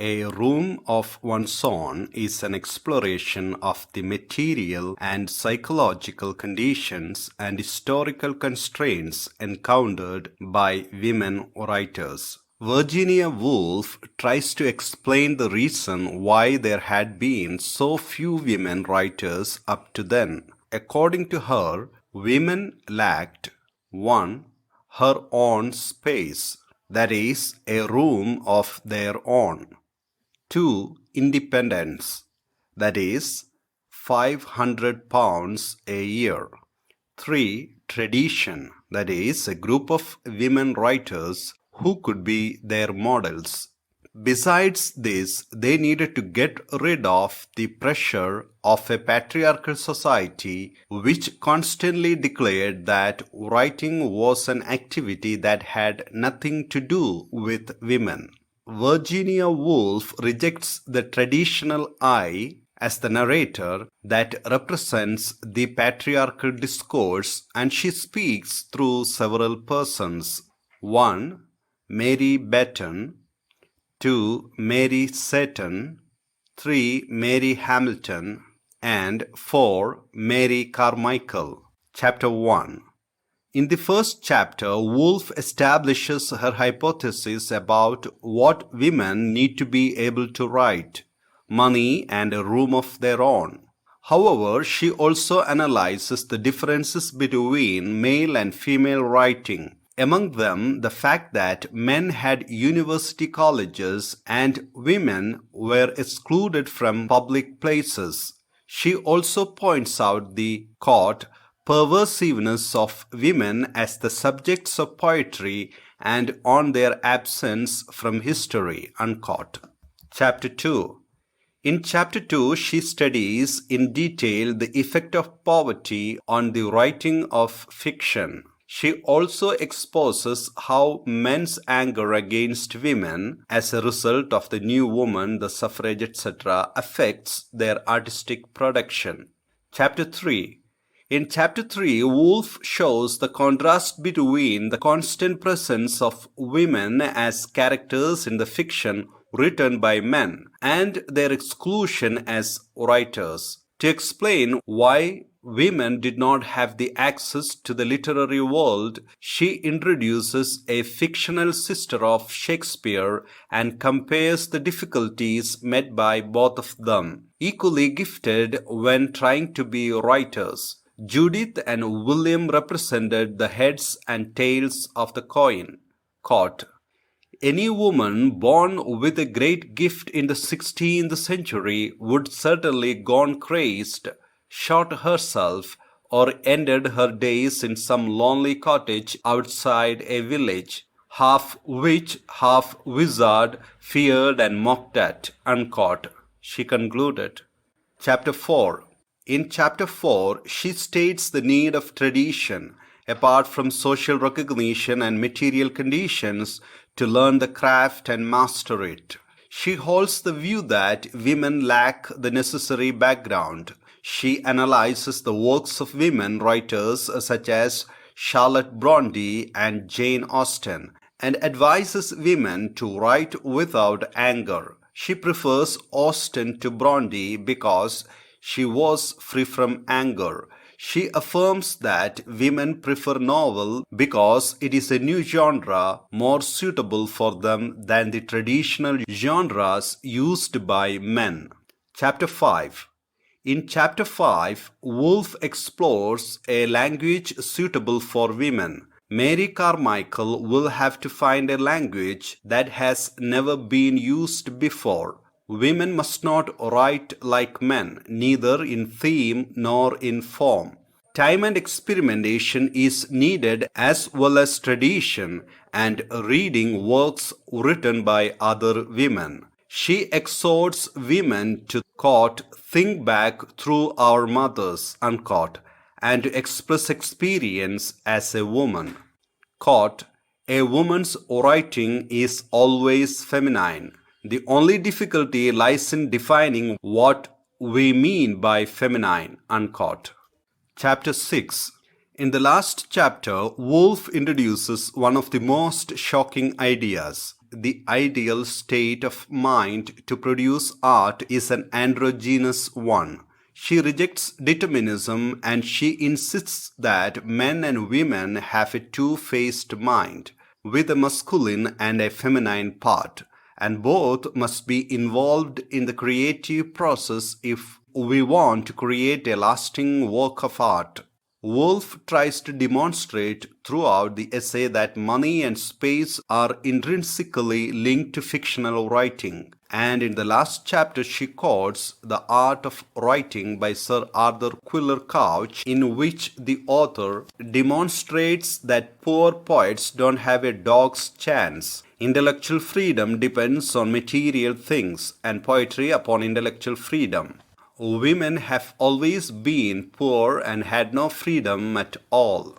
A Room of One's Own is an exploration of the material and psychological conditions and historical constraints encountered by women writers. Virginia Woolf tries to explain the reason why there had been so few women writers up to then. According to her, women lacked 1. Her own space, that is, a room of their own. 2. Independence, that is, £500 a year. 3. Tradition, that is, a group of women writers who could be their models. Besides this, they needed to get rid of the pressure of a patriarchal society which constantly declared that writing was an activity that had nothing to do with women. Virginia Woolf rejects the traditional I as the narrator that represents the patriarchal discourse, and she speaks through several persons. 1. Mary Benton. 2. Mary Seton. 3. Mary Hamilton. And 4. Mary Carmichael. Chapter 1. In the first chapter, Woolf establishes her hypothesis about what women need to be able to write: money and a room of their own. However, she also analyzes the differences between male and female writing. Among them, the fact that men had university colleges and women were excluded from public places. She also points out the, quote, perversiveness of women as the subjects of poetry and on their absence from history, unquote. Chapter 2. In Chapter 2, she studies in detail the effect of poverty on the writing of fiction. She also exposes how men's anger against women as a result of the new woman, the suffrage, etc., affects their artistic production. Chapter 3. In Chapter 3, Woolf shows the contrast between the constant presence of women as characters in the fiction written by men and their exclusion as writers. To explain why women did not have the access to the literary world, she introduces a fictional sister of Shakespeare and compares the difficulties met by both of them, equally gifted when trying to be writers. Judith and William represented the heads and tails of the coin. Quote, any woman born with a great gift in the 16th century would certainly gone crazed, shot herself, or ended her days in some lonely cottage outside a village, half witch, half wizard, feared and mocked at, unquote, she concluded. Chapter 4. In Chapter 4, she states the need of tradition, apart from social recognition and material conditions, to learn the craft and master it. She holds the view that women lack the necessary background. She analyzes the works of women writers such as Charlotte Bronte and Jane Austen and advises women to write without anger. She prefers Austen to Bronte because she was free from anger. She affirms that women prefer novel because it is a new genre more suitable for them than the traditional genres used by men. Chapter 5. In Chapter 5, Woolf explores a language suitable for women. Mary Carmichael will have to find a language that has never been used before. Women must not write like men, neither in theme nor in form. Time and experimentation is needed as well as tradition and reading works written by other women. She exhorts women to, quote, think back through our mothers, unquote, and to express experience as a woman. Quote, a woman's writing is always feminine. The only difficulty lies in defining what we mean by feminine, unquote. Chapter 6. In the last chapter, Woolf introduces one of the most shocking ideas. the ideal state of mind to produce art is an androgynous one. She rejects determinism and she insists that men and women have a two-faced mind, with a masculine and a feminine part, and both must be involved in the creative process if we want to create a lasting work of art. Woolf tries to demonstrate throughout the essay that money and space are intrinsically linked to fictional writing, and in the last chapter she quotes The Art of Writing by Sir Arthur Quiller Couch, in which the author demonstrates that poor poets don't have a dog's chance. Intellectual freedom depends on material things, and poetry upon intellectual freedom. Women have always been poor and had no freedom at all.